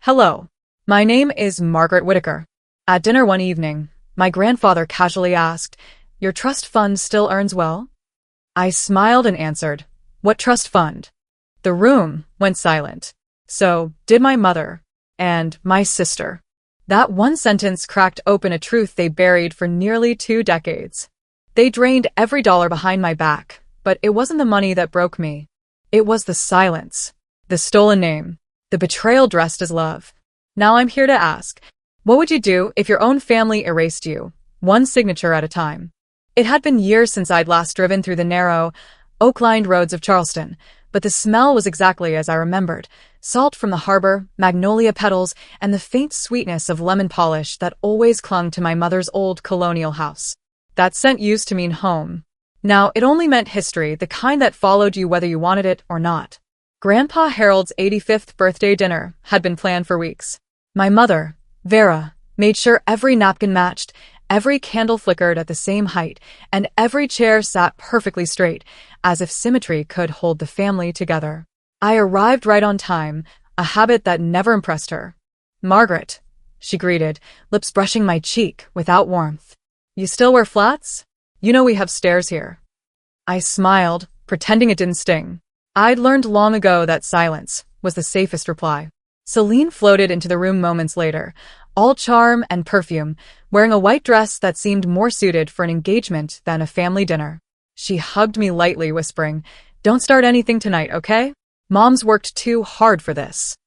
Hello. My name is Margaret Whitaker. At dinner one evening, my grandfather casually asked, "Your trust fund still earns well?" I smiled and answered, "What trust fund?" The room went silent. So did my mother and my sister. That one sentence cracked open a truth they buried for nearly 2 decades. They drained every dollar behind my back, but it wasn't the money that broke me. It was the silence, the stolen name, the betrayal dressed as love. Now I'm here to ask, what would you do if your own family erased you, one signature at a time? It had been years since I'd last driven through the narrow, oak-lined roads of Charleston, but the smell was exactly as I remembered. Salt from the harbor, magnolia petals, and the faint sweetness of lemon polish that always clung to my mother's old colonial house. That scent used to mean home. Now it only meant history, the kind that followed you whether you wanted it or not. Grandpa Harold's 85th birthday dinner had been planned for weeks. My mother, Vera, made sure every napkin matched, every candle flickered at the same height, and every chair sat perfectly straight, as if symmetry could hold the family together. I arrived right on time, a habit that never impressed her. "Margaret," she greeted, lips brushing my cheek without warmth. "You still wear flats? You know we have stairs here." I smiled, pretending it didn't sting. I'd learned long ago that silence was the safest reply. Celine floated into the room moments later, all charm and perfume, wearing a white dress that seemed more suited for an engagement than a family dinner. She hugged me lightly, whispering, "Don't start anything tonight, okay? Mom's worked too hard for this."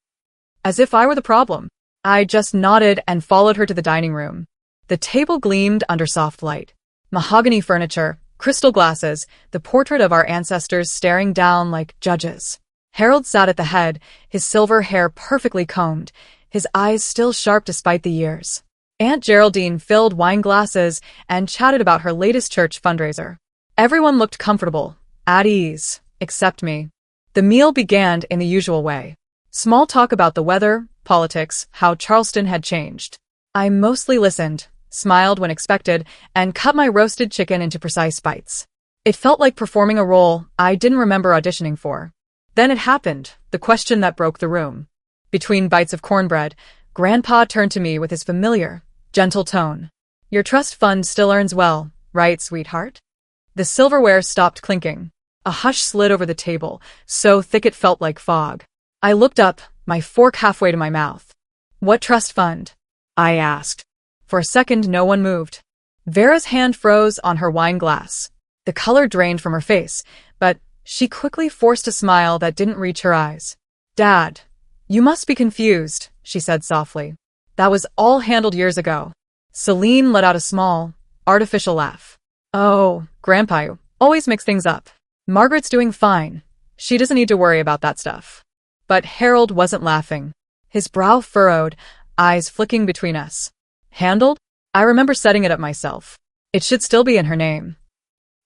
As if I were the problem. I just nodded and followed her to the dining room. The table gleamed under soft light. Mahogany furniture, crystal glasses, the portrait of our ancestors staring down like judges. Harold sat at the head, his silver hair perfectly combed, his eyes still sharp despite the years. Aunt Geraldine filled wine glasses and chatted about her latest church fundraiser. Everyone looked comfortable, at ease, except me. The meal began in the usual way. Small talk about the weather, politics, how Charleston had changed. I mostly listened, smiled when expected, and cut my roasted chicken into precise bites. It felt like performing a role I didn't remember auditioning for. Then it happened, the question that broke the room. Between bites of cornbread, Grandpa turned to me with his familiar, gentle tone. "Your trust fund still earns well, right, sweetheart?" The silverware stopped clinking. A hush slid over the table, so thick it felt like fog. I looked up, my fork halfway to my mouth. "What trust fund?" I asked. For a second, no one moved. Vera's hand froze on her wine glass. The color drained from her face, but she quickly forced a smile that didn't reach her eyes. "Dad, you must be confused," she said softly. "That was all handled years ago." Celine let out a small, artificial laugh. "Oh, Grandpa, you always mix things up. Margaret's doing fine. She doesn't need to worry about that stuff." But Harold wasn't laughing. His brow furrowed, eyes flicking between us. "Handled? I remember setting it up myself. It should still be in her name."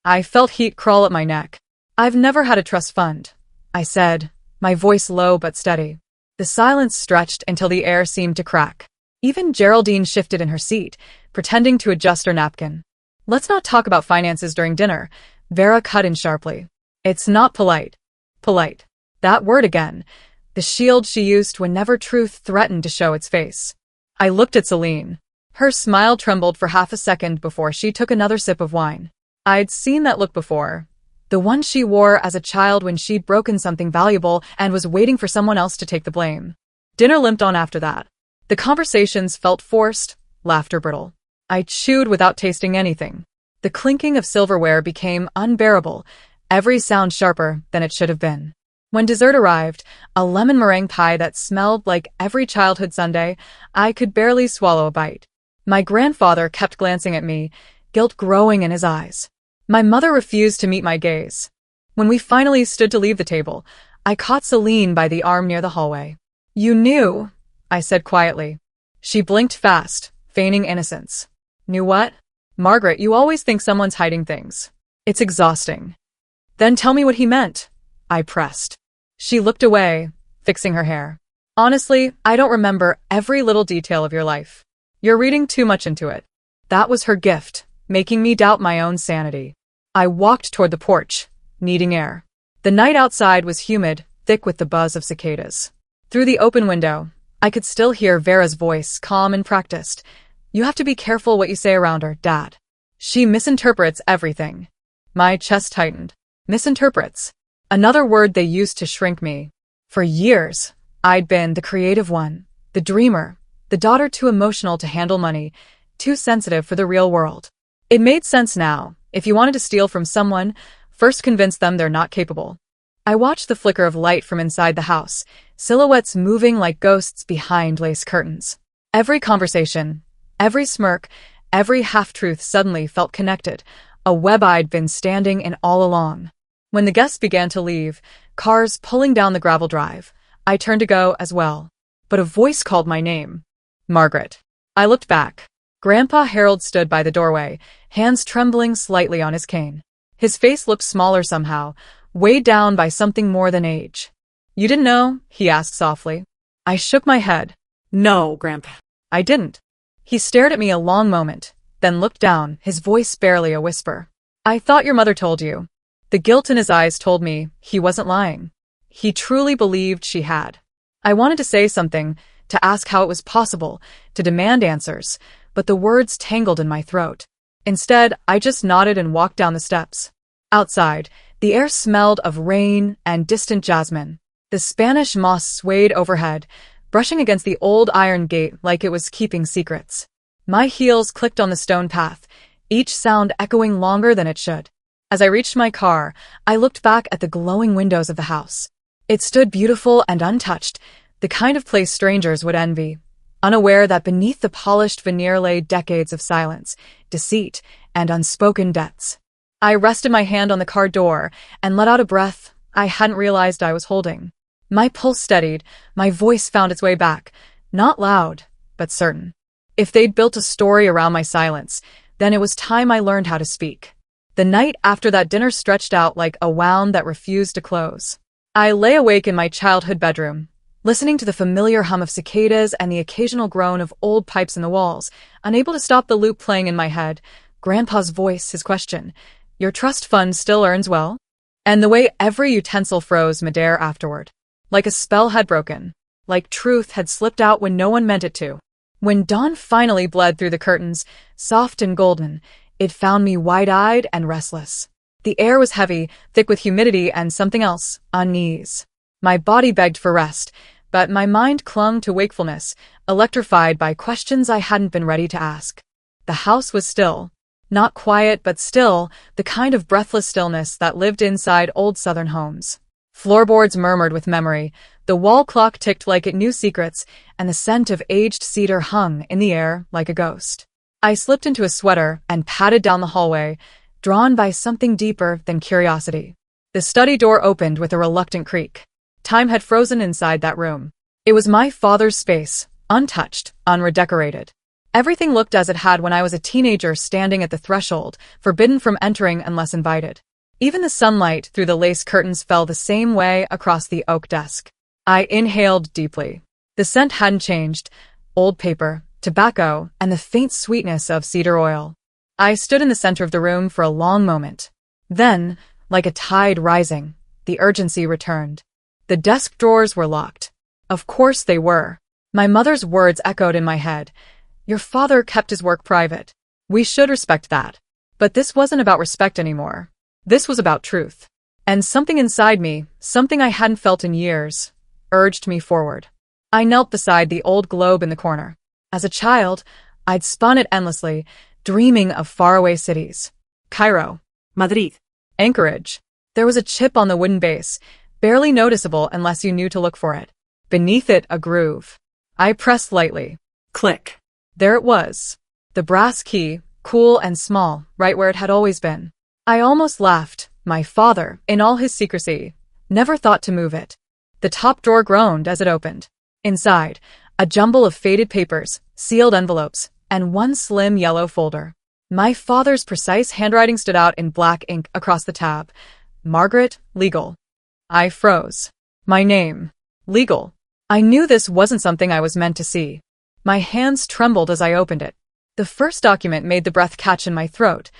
I felt heat crawl up my neck. "I've never had a trust fund," I said, my voice low but steady. The silence stretched until the air seemed to crack. Even Geraldine shifted in her seat, pretending to adjust her napkin. "Let's not talk about finances during dinner," Vera cut in sharply. "It's not polite." Polite. That word again. The shield she used whenever truth threatened to show its face. I looked at Celine. Her smile trembled for half a second before she took another sip of wine. I'd seen that look before. The one she wore as a child when she'd broken something valuable and was waiting for someone else to take the blame. Dinner limped on after that. The conversations felt forced, laughter brittle. I chewed without tasting anything. The clinking of silverware became unbearable, every sound sharper than it should have been. When dessert arrived, a lemon meringue pie that smelled like every childhood sundae, I could barely swallow a bite. My grandfather kept glancing at me, guilt growing in his eyes. My mother refused to meet my gaze. When we finally stood to leave the table, I caught Celine by the arm near the hallway. "You knew," I said quietly. She blinked fast, feigning innocence. "Knew what?" "Margaret, you always think someone's hiding things. It's exhausting." "Then tell me what he meant," I pressed. She looked away, fixing her hair. "Honestly, I don't remember every little detail of your life. You're reading too much into it." That was her gift, making me doubt my own sanity. I walked toward the porch, needing air. The night outside was humid, thick with the buzz of cicadas. Through the open window, I could still hear Vera's voice, calm and practiced. You have to be careful what you say around her, Dad. She misinterprets everything. My chest tightened. Misinterprets. Another word they used to shrink me. For years, I'd been the creative one, the dreamer, the daughter too emotional to handle money, too sensitive for the real world. It made sense now. If you wanted to steal from someone, first convince them they're not capable. I watched the flicker of light from inside the house, silhouettes moving like ghosts behind lace curtains. Every conversation, every smirk, every half-truth suddenly felt connected, a web I'd been standing in all along. When the guests began to leave, cars pulling down the gravel drive, I turned to go as well. But a voice called my name. Margaret. I looked back. Grandpa Harold stood by the doorway, hands trembling slightly on his cane. His face looked smaller somehow, weighed down by something more than age. You didn't know? He asked softly. I shook my head. No, Grandpa. I didn't. He stared at me a long moment, then looked down, his voice barely a whisper. I thought your mother told you. The guilt in his eyes told me he wasn't lying. He truly believed she had. I wanted to say something, to ask how it was possible, to demand answers, but the words tangled in my throat. Instead, I just nodded and walked down the steps. Outside, the air smelled of rain and distant jasmine. The Spanish moss swayed overhead, brushing against the old iron gate like it was keeping secrets. My heels clicked on the stone path, each sound echoing longer than it should. As I reached my car, I looked back at the glowing windows of the house. It stood beautiful and untouched, the kind of place strangers would envy, unaware that beneath the polished veneer lay decades of silence, deceit, and unspoken debts. I rested my hand on the car door and let out a breath I hadn't realized I was holding. My pulse steadied, my voice found its way back, not loud, but certain. If they'd built a story around my silence, then it was time I learned how to speak. The night after that dinner stretched out like a wound that refused to close. I lay awake in my childhood bedroom, listening to the familiar hum of cicadas and the occasional groan of old pipes in the walls, unable to stop the loop playing in my head. Grandpa's voice, his question, "Your trust fund still earns well?" And the way every utensil froze midair afterward. Like a spell had broken. Like truth had slipped out when no one meant it to. When dawn finally bled through the curtains, soft and golden, it found me wide-eyed and restless. The air was heavy, thick with humidity and something else, unease. My body begged for rest, but my mind clung to wakefulness, electrified by questions I hadn't been ready to ask. The house was still. Not quiet, but still, the kind of breathless stillness that lived inside old Southern homes. Floorboards murmured with memory, the wall clock ticked like it knew secrets, and the scent of aged cedar hung in the air like a ghost. I slipped into a sweater and padded down the hallway, drawn by something deeper than curiosity. The study door opened with a reluctant creak. Time had frozen inside that room. It was my father's space, untouched, unredecorated. Everything looked as it had when I was a teenager standing at the threshold, forbidden from entering unless invited. Even the sunlight through the lace curtains fell the same way across the oak desk. I inhaled deeply. The scent hadn't changed. Old paper, tobacco, and the faint sweetness of cedar oil. I stood in the center of the room for a long moment. Then, like a tide rising, the urgency returned. The desk drawers were locked. Of course they were. My mother's words echoed in my head. Your father kept his work private. We should respect that. But this wasn't about respect anymore. This was about truth. And something inside me, something I hadn't felt in years, urged me forward. I knelt beside the old globe in the corner. As a child, I'd spun it endlessly, dreaming of faraway cities. Cairo, Madrid. Anchorage. There was a chip on the wooden base, barely noticeable unless you knew to look for it. Beneath it, a groove. I pressed lightly. Click. There it was. The brass key, cool and small, right where it had always been. I almost laughed. My father, in all his secrecy, never thought to move it. The top drawer groaned as it opened. Inside, a jumble of faded papers, sealed envelopes, and one slim yellow folder. My father's precise handwriting stood out in black ink across the tab. Margaret, legal. I froze. My name. Legal. I knew this wasn't something I was meant to see. My hands trembled as I opened it. The first document made the breath catch in my throat.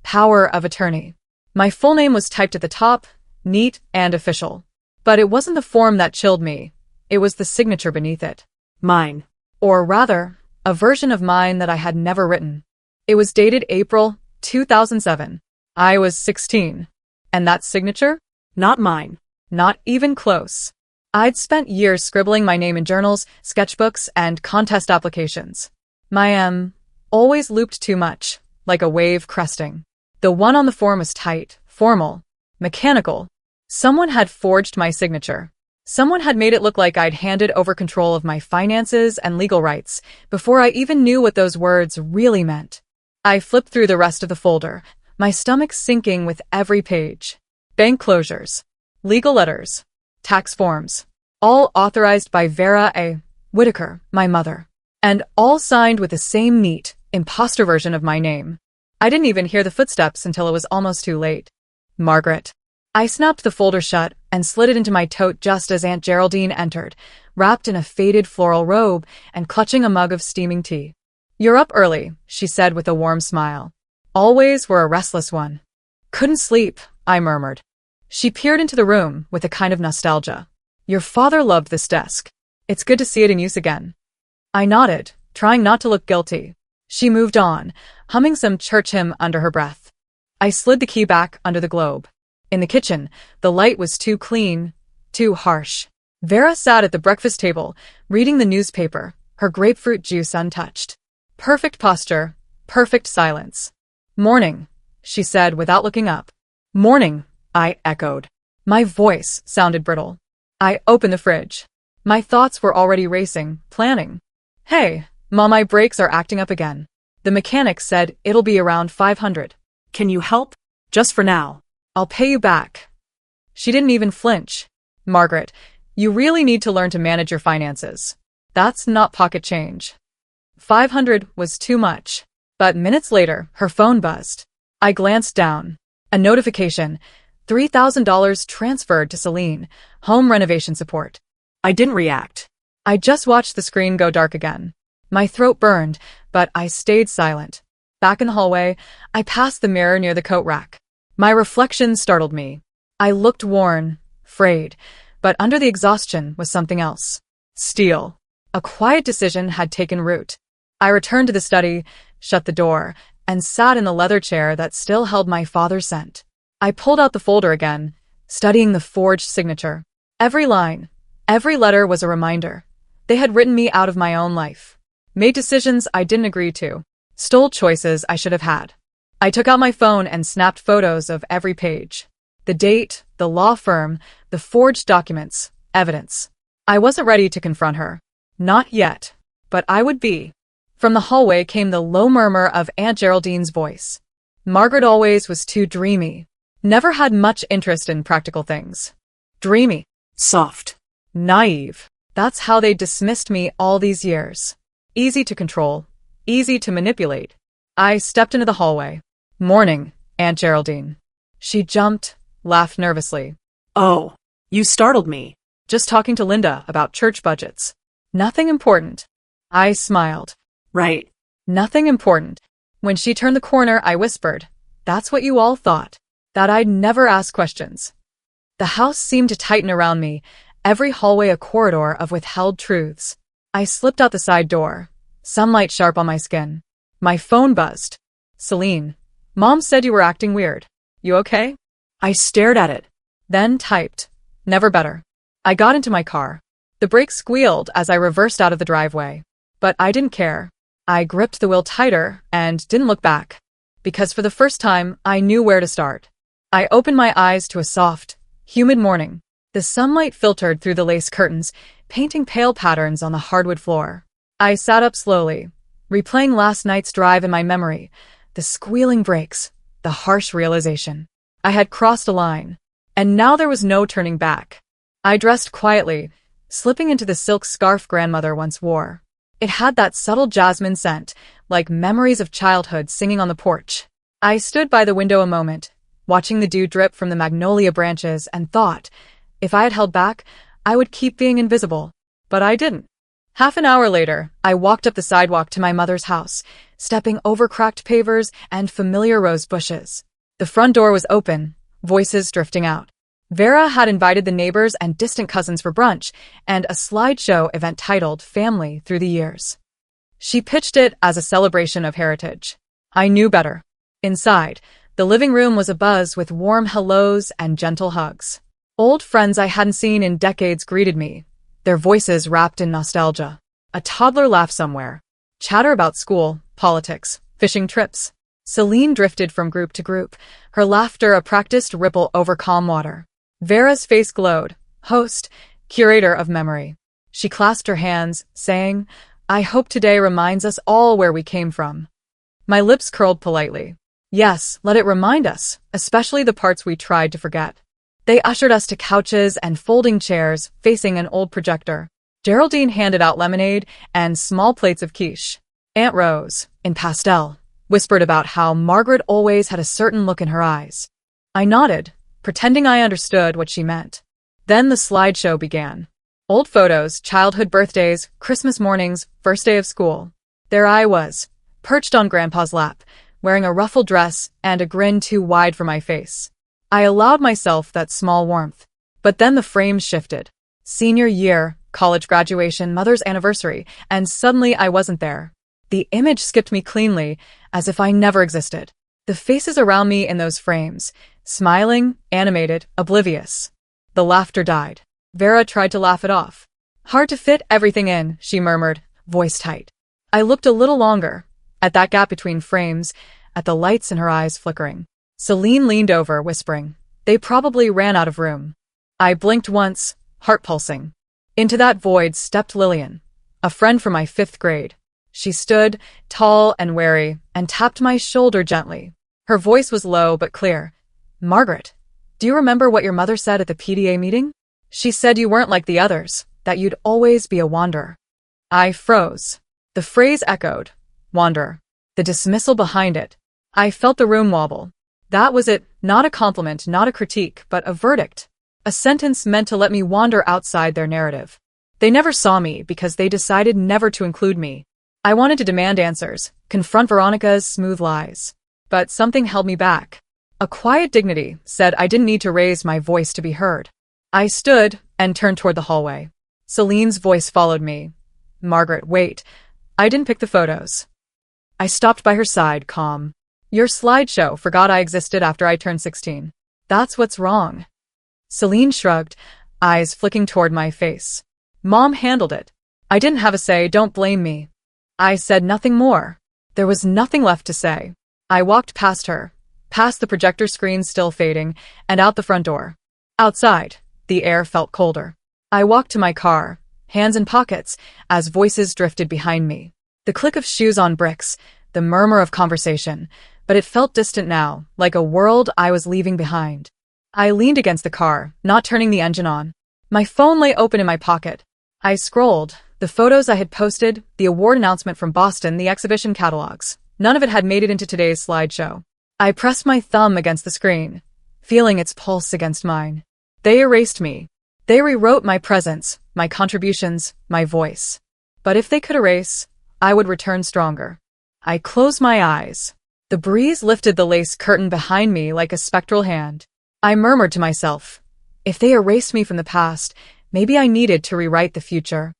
Power of attorney. My full name was typed at the top, neat and official. But it wasn't the form that chilled me. It was the signature beneath it. Mine. Or rather, a version of mine that I had never written. It was dated April 2007. I was 16. And that signature? Not mine. Not even close. I'd spent years scribbling my name in journals, sketchbooks, and contest applications. My always looped too much, like a wave cresting. The one on the form was tight, formal, mechanical. Someone had forged my signature. Someone had made it look like I'd handed over control of my finances and legal rights before I even knew what those words really meant. I flipped through the rest of the folder, my stomach sinking with every page. Bank closures, legal letters, tax forms, all authorized by Vera A. Whitaker, my mother, and all signed with the same neat, imposter version of my name. I didn't even hear the footsteps until it was almost too late. Margaret. I snapped the folder shut and slid it into my tote just as Aunt Geraldine entered, wrapped in a faded floral robe and clutching a mug of steaming tea. "You're up early," she said with a warm smile. "Always were a restless one." "Couldn't sleep," I murmured. She peered into the room with a kind of nostalgia. "Your father loved this desk. It's good to see it in use again." I nodded, trying not to look guilty. She moved on, humming some church hymn under her breath. I slid the key back under the globe. In the kitchen, the light was too clean, too harsh. Vera sat at the breakfast table, reading the newspaper, her grapefruit juice untouched. Perfect posture, perfect silence. "Morning," she said without looking up. "Morning," I echoed. My voice sounded brittle. I opened the fridge. My thoughts were already racing, planning. "Hey, Mom, my brakes are acting up again. The mechanic said it'll be around 500. Can you help? Just for now. I'll pay you back." She didn't even flinch. "Margaret, you really need to learn to manage your finances. That's not pocket change." 500 was too much. But minutes later, her phone buzzed. I glanced down. A notification. $3,000 transferred to Celine, home renovation support. I didn't react. I just watched the screen go dark again. My throat burned, but I stayed silent. Back in the hallway, I passed the mirror near the coat rack. My reflection startled me. I looked worn, frayed, but under the exhaustion was something else. Steel. A quiet decision had taken root. I returned to the study, shut the door, and sat in the leather chair that still held my father's scent. I pulled out the folder again, studying the forged signature. Every line, every letter was a reminder. They had written me out of my own life. Made decisions I didn't agree to. Stole choices I should have had. I took out my phone and snapped photos of every page. The date, the law firm, the forged documents, evidence. I wasn't ready to confront her. Not yet. But I would be. From the hallway came the low murmur of Aunt Geraldine's voice. Margaret always was too dreamy. Never had much interest in practical things. Dreamy. Soft. Naive. That's how they dismissed me all these years. Easy to control. Easy to manipulate. I stepped into the hallway. "Morning, Aunt Geraldine." She jumped, laughed nervously. "Oh, you startled me." "Just talking to Linda about church budgets. Nothing important." I smiled. "Right." "Nothing important." When she turned the corner, I whispered, "That's what you all thought. That I'd never ask questions." The house seemed to tighten around me, every hallway a corridor of withheld truths. I slipped out the side door, sunlight sharp on my skin. My phone buzzed. "Celine, Mom said you were acting weird. You okay?" I stared at it, then typed, "Never better." I got into my car. The brakes squealed as I reversed out of the driveway. But I didn't care. I gripped the wheel tighter and didn't look back. Because for the first time, I knew where to start. I opened my eyes to a soft, humid morning. The sunlight filtered through the lace curtains, painting pale patterns on the hardwood floor. I sat up slowly, replaying last night's drive in my memory. The squealing brakes, the harsh realization. I had crossed a line, and now there was no turning back. I dressed quietly, slipping into the silk scarf grandmother once wore. It had that subtle jasmine scent, like memories of childhood singing on the porch. I stood by the window a moment, watching the dew drip from the magnolia branches, and thought, if I had held back, I would keep being invisible. But I didn't. Half an hour later, I walked up the sidewalk to my mother's house, stepping over cracked pavers and familiar rose bushes. The front door was open, voices drifting out. Vera had invited the neighbors and distant cousins for brunch and a slideshow event titled Family Through the Years. She pitched it as a celebration of heritage. I knew better. Inside, the living room was abuzz with warm hellos and gentle hugs. Old friends I hadn't seen in decades greeted me, their voices wrapped in nostalgia. A toddler laughed somewhere. Chatter about school, politics, fishing trips. Celine drifted from group to group, her laughter a practiced ripple over calm water. Vera's face glowed. Host, curator of memory. She clasped her hands, saying, "I hope today reminds us all where we came from." My lips curled politely. Yes, let it remind us, especially the parts we tried to forget. They ushered us to couches and folding chairs facing an old projector. Geraldine handed out lemonade and small plates of quiche. Aunt Rose, in pastel, whispered about how Margaret always had a certain look in her eyes. I nodded, pretending I understood what she meant. Then the slideshow began. Old photos, childhood birthdays, Christmas mornings, first day of school. There I was, perched on Grandpa's lap, wearing a ruffled dress and a grin too wide for my face. I allowed myself that small warmth. But then the frames shifted. Senior year, college graduation, mother's anniversary, and suddenly I wasn't there. The image skipped me cleanly, as if I never existed. The faces around me in those frames, smiling, animated, oblivious. The laughter died. Vera tried to laugh it off. "Hard to fit everything in," she murmured, voice tight. I looked a little longer, at that gap between frames, at the lights in her eyes flickering. Celine leaned over, whispering, "They probably ran out of room." I blinked once, heart pulsing. Into that void stepped Lillian, a friend from my 5th grade. She stood, tall and wary, and tapped my shoulder gently. Her voice was low but clear. "Margaret, do you remember what your mother said at the PTA meeting? She said you weren't like the others, that you'd always be a wanderer." I froze. The phrase echoed. Wanderer. The dismissal behind it. I felt the room wobble. That was it, not a compliment, not a critique, but a verdict. A sentence meant to let me wander outside their narrative. They never saw me because they decided never to include me. I wanted to demand answers, confront Veronica's smooth lies. But something held me back. A quiet dignity said I didn't need to raise my voice to be heard. I stood and turned toward the hallway. Celine's voice followed me. "Margaret, wait. I didn't pick the photos." I stopped by her side, calm. "Your slideshow forgot I existed after I turned 16. That's what's wrong." Celine shrugged, eyes flicking toward my face. "Mom handled it. I didn't have a say, don't blame me." I said nothing more. There was nothing left to say. I walked past her, past the projector screen still fading, and out the front door. Outside, the air felt colder. I walked to my car, hands in pockets, as voices drifted behind me. The click of shoes on bricks, the murmur of conversation, but it felt distant now, like a world I was leaving behind. I leaned against the car, not turning the engine on. My phone lay open in my pocket. I scrolled, the photos I had posted, the award announcement from Boston, the exhibition catalogs. None of it had made it into today's slideshow. I pressed my thumb against the screen, feeling its pulse against mine. They erased me. They rewrote my presence, my contributions, my voice. But if they could erase, I would return stronger. I closed my eyes. The breeze lifted the lace curtain behind me like a spectral hand. I murmured to myself, if they erased me from the past, maybe I needed to rewrite the future.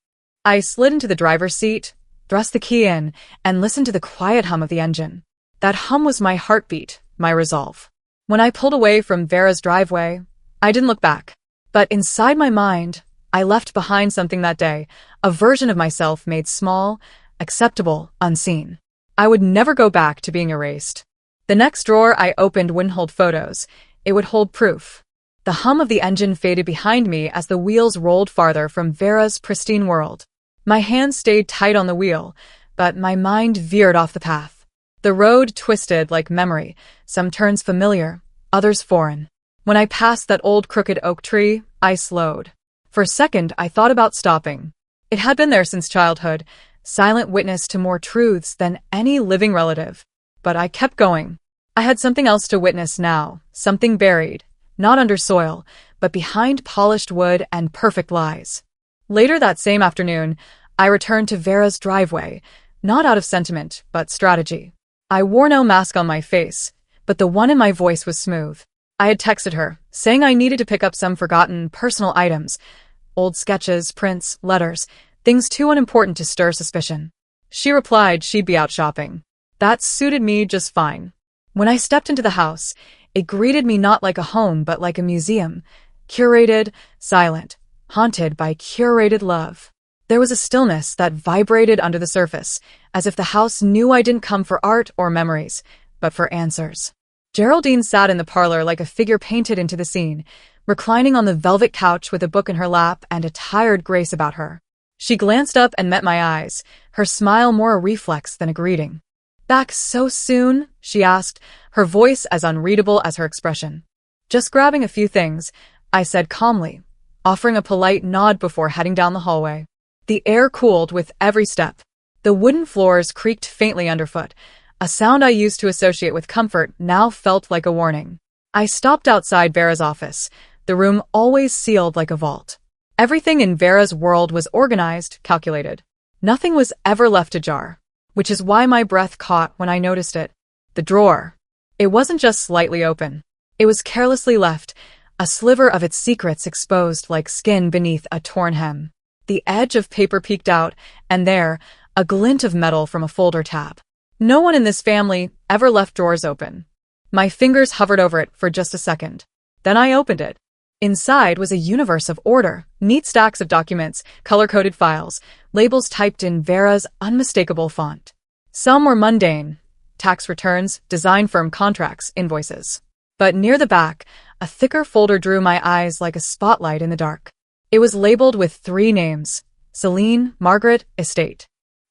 I slid into the driver's seat, thrust the key in, and listened to the quiet hum of the engine. That hum was my heartbeat, my resolve. When I pulled away from Vera's driveway, I didn't look back. But inside my mind, I left behind something that day, a version of myself made small, acceptable, unseen. I would never go back to being erased. The next drawer I opened wouldn't hold photos. It would hold proof. The hum of the engine faded behind me as the wheels rolled farther from Vera's pristine world. My hands stayed tight on the wheel, but my mind veered off the path. The road twisted like memory, some turns familiar, others foreign. When I passed that old crooked oak tree, I slowed. For a second, I thought about stopping. It had been there since childhood, silent witness to more truths than any living relative. But I kept going. I had something else to witness now, something buried, not under soil, but behind polished wood and perfect lies. Later that same afternoon, I returned to Vera's driveway, not out of sentiment, but strategy. I wore no mask on my face, but the one in my voice was smooth. I had texted her, saying I needed to pick up some forgotten personal items, old sketches, prints, letters, things too unimportant to stir suspicion. She replied she'd be out shopping. That suited me just fine. When I stepped into the house, it greeted me not like a home but like a museum, curated, silent, haunted by curated love. There was a stillness that vibrated under the surface, as if the house knew I didn't come for art or memories, but for answers. Geraldine sat in the parlor like a figure painted into the scene, reclining on the velvet couch with a book in her lap and a tired grace about her. She glanced up and met my eyes, her smile more a reflex than a greeting. "Back so soon?" she asked, her voice as unreadable as her expression. "Just grabbing a few things," I said calmly, offering a polite nod before heading down the hallway. The air cooled with every step. The wooden floors creaked faintly underfoot. A sound I used to associate with comfort now felt like a warning. I stopped outside Vera's office, the room always sealed like a vault. Everything in Vera's world was organized, calculated. Nothing was ever left ajar, which is why my breath caught when I noticed it. The drawer. It wasn't just slightly open. It was carelessly left, a sliver of its secrets exposed like skin beneath a torn hem. The edge of paper peeked out, and there, a glint of metal from a folder tab. No one in this family ever left drawers open. My fingers hovered over it for just a second. Then I opened it. Inside was a universe of order, neat stacks of documents, color-coded files, labels typed in Vera's unmistakable font. Some were mundane, tax returns, design firm contracts, invoices. But near the back, a thicker folder drew my eyes like a spotlight in the dark. It was labeled with 3 names: Celine, Margaret, Estate.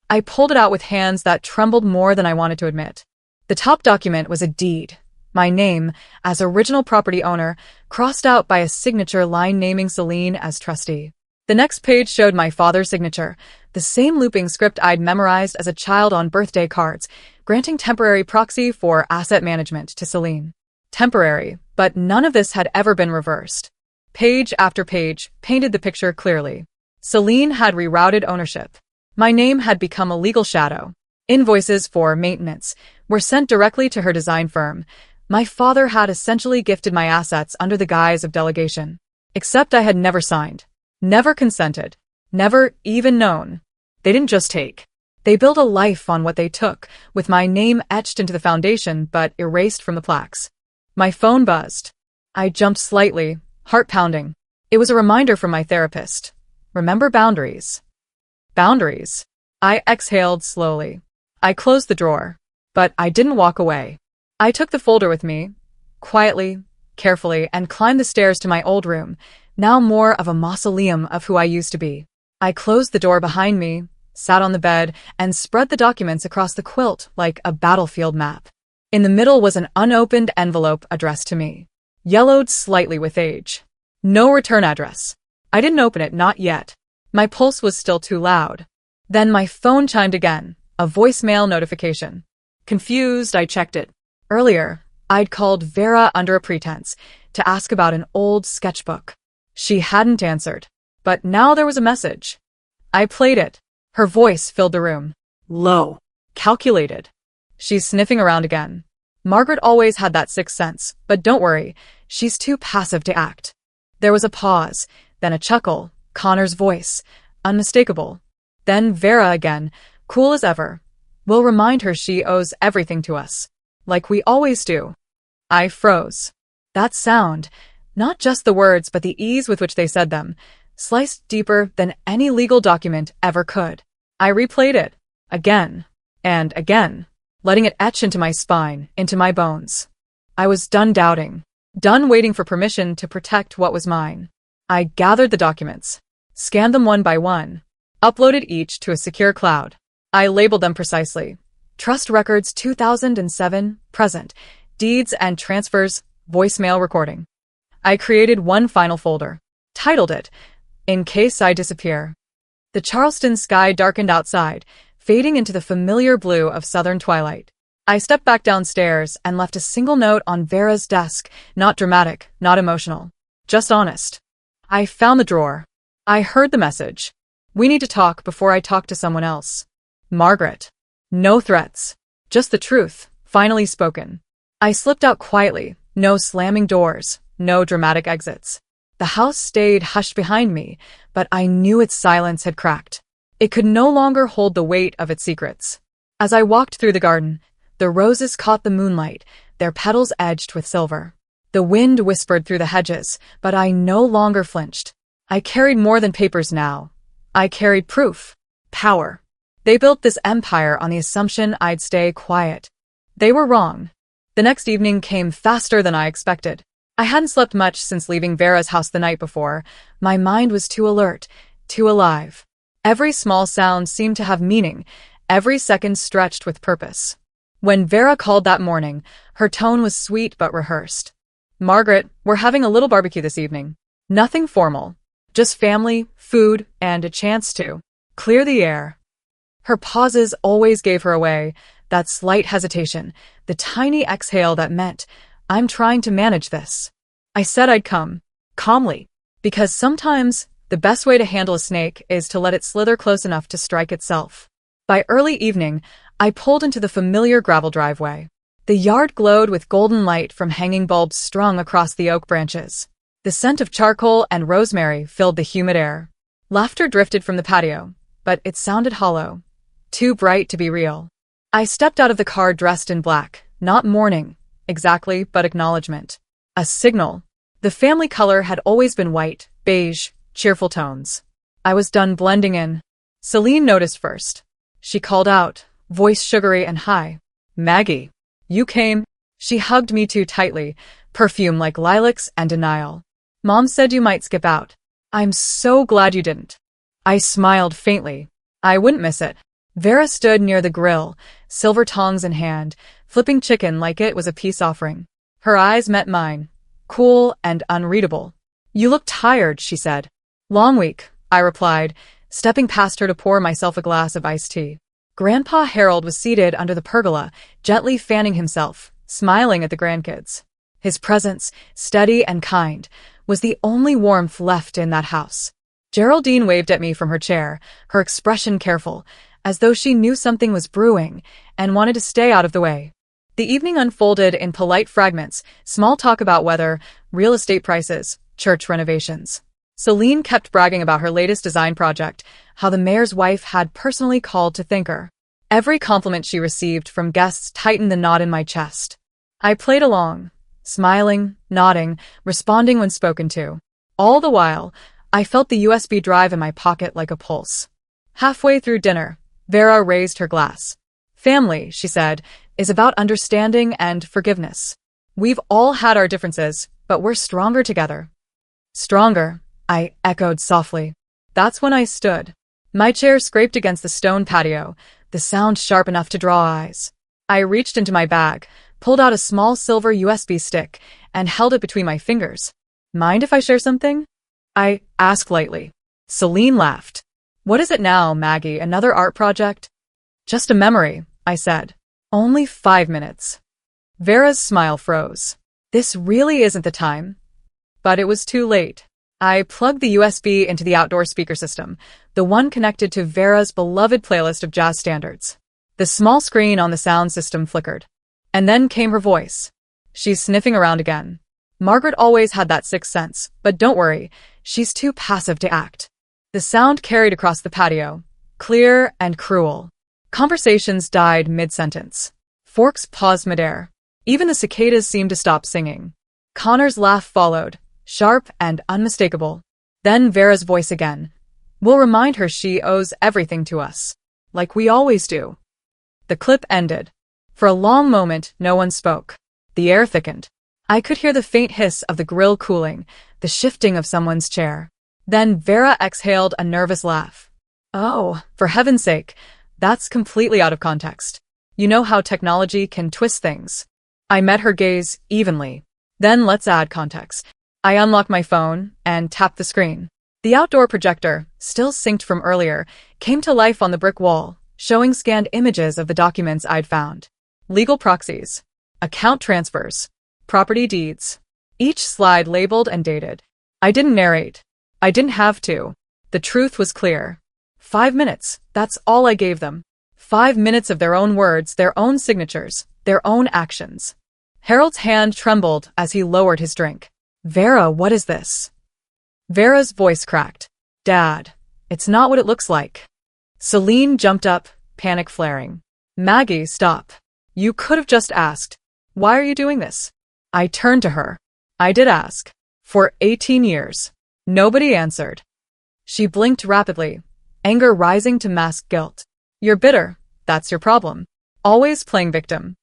I pulled it out with hands that trembled more than I wanted to admit. The top document was a deed. My name, as original property owner, crossed out by a signature line naming Celine as trustee. The next page showed my father's signature, the same looping script I'd memorized as a child on birthday cards, granting temporary proxy for asset management to Celine. Temporary, but none of this had ever been reversed. Page after page painted the picture clearly. Celine had rerouted ownership. My name had become a legal shadow. Invoices for maintenance were sent directly to her design firm. My father had essentially gifted my assets under the guise of delegation. Except I had never signed, never consented, never even known. They didn't just take. They built a life on what they took, with my name etched into the foundation but erased from the plaques. My phone buzzed. I jumped slightly, heart pounding. It was a reminder from my therapist. Remember boundaries. Boundaries. I exhaled slowly. I closed the drawer. But I didn't walk away. I took the folder with me, quietly, carefully, and climbed the stairs to my old room, now more of a mausoleum of who I used to be. I closed the door behind me, sat on the bed, and spread the documents across the quilt like a battlefield map. In the middle was an unopened envelope addressed to me, yellowed slightly with age. No return address. I didn't open it, not yet. My pulse was still too loud. Then my phone chimed again, a voicemail notification. Confused, I checked it. Earlier, I'd called Vera under a pretense to ask about an old sketchbook. She hadn't answered, but now there was a message. I played it. Her voice filled the room. Low. Calculated. She's sniffing around again. Margaret always had that sixth sense, but don't worry, she's too passive to act. There was a pause, then a chuckle, Connor's voice, unmistakable. Then Vera again, cool as ever. We'll remind her she owes everything to us. Like we always do. I froze. That sound, not just the words but the ease with which they said them, sliced deeper than any legal document ever could. I replayed it, again, and again, letting it etch into my spine, into my bones. I was done doubting, done waiting for permission to protect what was mine. I gathered the documents, scanned them one by one, uploaded each to a secure cloud. I labeled them precisely. Trust records 2007, present, deeds and transfers, voicemail recording. I created one final folder, titled it, In Case I Disappear. The Charleston sky darkened outside, fading into the familiar blue of southern twilight. I stepped back downstairs and left a single note on Vera's desk, not dramatic, not emotional, just honest. I found the drawer. I heard the message. We need to talk before I talk to someone else. Margaret. No threats. Just the truth, finally spoken. I slipped out quietly, No slamming doors, no dramatic exits. The house stayed hushed behind me, but I knew its silence had cracked. It could no longer hold the weight of its secrets. As I walked through the garden, the roses caught the moonlight, their petals edged with silver. The wind whispered through the hedges, but I no longer flinched. I carried more than papers now. I carried proof. Power. They built this empire on the assumption I'd stay quiet. They were wrong. The next evening came faster than I expected. I hadn't slept much since leaving Vera's house the night before. My mind was too alert, too alive. Every small sound seemed to have meaning, every second stretched with purpose. When Vera called that morning, her tone was sweet but rehearsed. "Margaret, we're having a little barbecue this evening. Nothing formal. Just family, food, and a chance to clear the air." Her pauses always gave her away, that slight hesitation, the tiny exhale that meant, "I'm trying to manage this." I said I'd come, calmly, because sometimes the best way to handle a snake is to let it slither close enough to strike itself. By early evening, I pulled into the familiar gravel driveway. The yard glowed with golden light from hanging bulbs strung across the oak branches. The scent of charcoal and rosemary filled the humid air. Laughter drifted from the patio, but it sounded hollow, too bright to be real. I stepped out of the car dressed in black, not mourning, exactly, but acknowledgement. A signal. The family color had always been white, beige, cheerful tones. I was done blending in. Celine noticed first. She called out, voice sugary and high. "Maggie, you came." She hugged me too tightly, perfume like lilacs and denial. "Mom said you might skip out." "I'm so glad you didn't." I smiled faintly. I wouldn't miss it. Vera stood near the grill, silver tongs in hand, flipping chicken like it was a peace offering. Her eyes met mine, cool and unreadable. "You look tired," she said. "Long week," I replied, stepping past her to pour myself a glass of iced tea. Grandpa Harold was seated under the pergola, gently fanning himself, smiling at the grandkids. His presence, steady and kind, was the only warmth left in that house. Geraldine waved at me from her chair, her expression careful, as though she knew something was brewing and wanted to stay out of the way. The evening unfolded in polite fragments, small talk about weather, real estate prices, church renovations. Celine kept bragging about her latest design project, how the mayor's wife had personally called to thank her. Every compliment she received from guests tightened the knot in my chest. I played along, smiling, nodding, responding when spoken to. All the while, I felt the USB drive in my pocket like a pulse. Halfway through dinner, Vera raised her glass. "Family," she said, "is about understanding and forgiveness. We've all had our differences, but we're stronger together." "Stronger," I echoed softly. That's when I stood. My chair scraped against the stone patio, the sound sharp enough to draw eyes. I reached into my bag, pulled out a small silver USB stick, and held it between my fingers. "Mind if I share something?" I asked lightly. Celine laughed. "What is it now, Maggie? Another art project?" "Just a memory," I said. "Only 5 minutes." Vera's smile froze. This really isn't the time. But it was too late. I plugged the USB into the outdoor speaker system, the one connected to Vera's beloved playlist of jazz standards. The small screen on the sound system flickered. And then came her voice. "She's sniffing around again. Margaret always had that sixth sense, but don't worry, she's too passive to act." The sound carried across the patio, clear and cruel. Conversations died mid-sentence. Forks paused midair. Even the cicadas seemed to stop singing. Connor's laugh followed, sharp and unmistakable. Then Vera's voice again. "We'll remind her she owes everything to us. Like we always do." The clip ended. For a long moment, no one spoke. The air thickened. I could hear the faint hiss of the grill cooling, the shifting of someone's chair. Then Vera exhaled a nervous laugh. "Oh, for heaven's sake, that's completely out of context. You know how technology can twist things." I met her gaze evenly. "Then let's add context." I unlocked my phone and tapped the screen. The outdoor projector, still synced from earlier, came to life on the brick wall, showing scanned images of the documents I'd found. Legal proxies, account transfers, property deeds. Each slide labeled and dated. I didn't narrate. I didn't have to. The truth was clear. 5 minutes, that's all I gave them. 5 minutes of their own words, their own signatures, their own actions. Harold's hand trembled as he lowered his drink. Vera, what is this? Vera's voice cracked. Dad, it's not what it looks like. Celine jumped up, panic flaring. Maggie, stop. You could have just asked. Why are you doing this? I turned to her. I did ask. For 18 years. Nobody answered. She blinked rapidly, anger rising to mask guilt. You're bitter. That's your problem. Always playing victim.